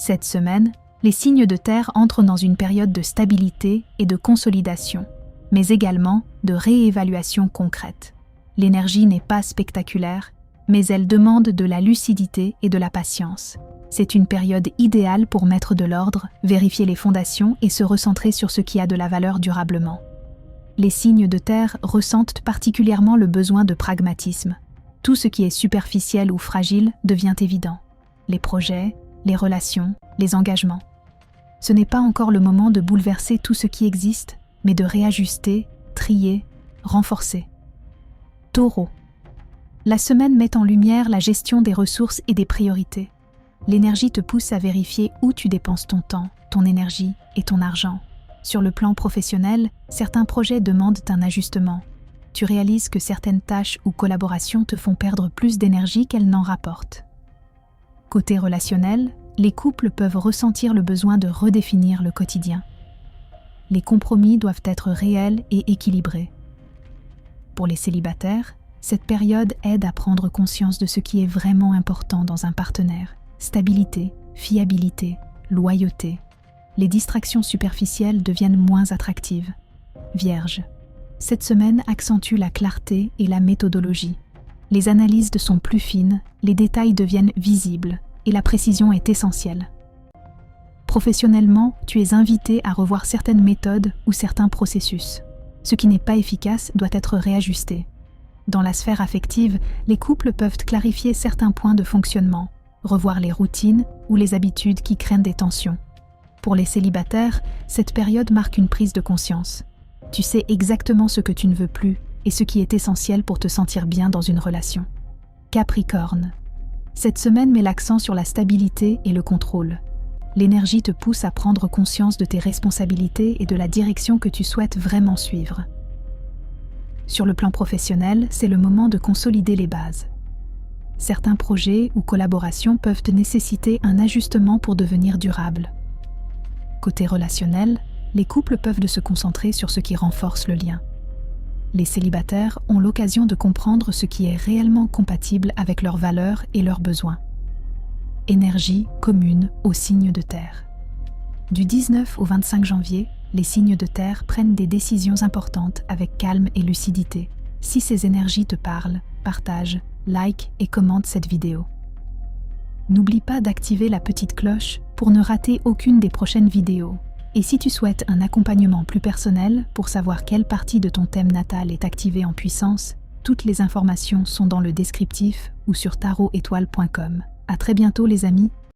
Cette semaine, les signes de terre entrent dans une période de stabilité et de consolidation, mais également de réévaluation concrète. L'énergie n'est pas spectaculaire, mais elle demande de la lucidité et de la patience. C'est une période idéale pour mettre de l'ordre, vérifier les fondations et se recentrer sur ce qui a de la valeur durablement. Les signes de terre ressentent particulièrement le besoin de pragmatisme. Tout ce qui est superficiel ou fragile devient évident. Les projets, les relations, les engagements. Ce n'est pas encore le moment de bouleverser tout ce qui existe, mais de réajuster, trier, renforcer. Taureau. La semaine met en lumière la gestion des ressources et des priorités. L'énergie te pousse à vérifier où tu dépenses ton temps, ton énergie et ton argent. Sur le plan professionnel, certains projets demandent un ajustement. Tu réalises que certaines tâches ou collaborations te font perdre plus d'énergie qu'elles n'en rapportent. Côté relationnel, les couples peuvent ressentir le besoin de redéfinir le quotidien. Les compromis doivent être réels et équilibrés. Pour les célibataires, cette période aide à prendre conscience de ce qui est vraiment important dans un partenaire. Stabilité, fiabilité, loyauté. Les distractions superficielles deviennent moins attractives. Vierge. Cette semaine accentue la clarté et la méthodologie. Les analyses sont plus fines, les détails deviennent visibles et la précision est essentielle. Professionnellement, tu es invité à revoir certaines méthodes ou certains processus. Ce qui n'est pas efficace doit être réajusté. Dans la sphère affective, les couples peuvent clarifier certains points de fonctionnement, revoir les routines ou les habitudes qui créent des tensions. Pour les célibataires, cette période marque une prise de conscience. Tu sais exactement ce que tu ne veux plus et ce qui est essentiel pour te sentir bien dans une relation. Capricorne. Cette semaine met l'accent sur la stabilité et le contrôle. L'énergie te pousse à prendre conscience de tes responsabilités et de la direction que tu souhaites vraiment suivre. Sur le plan professionnel, c'est le moment de consolider les bases. Certains projets ou collaborations peuvent nécessiter un ajustement pour devenir durables. Côté relationnel, les couples peuvent se concentrer sur ce qui renforce le lien. Les célibataires ont l'occasion de comprendre ce qui est réellement compatible avec leurs valeurs et leurs besoins. Énergie commune aux signes de terre. Du 19 au 25 janvier, les signes de terre prennent des décisions importantes avec calme et lucidité. Si ces énergies te parlent, partage, like et commente cette vidéo. N'oublie pas d'activer la petite cloche pour ne rater aucune des prochaines vidéos. Et si tu souhaites un accompagnement plus personnel pour savoir quelle partie de ton thème natal est activée en puissance, toutes les informations sont dans le descriptif ou sur tarotétoile.com. À très bientôt les amis.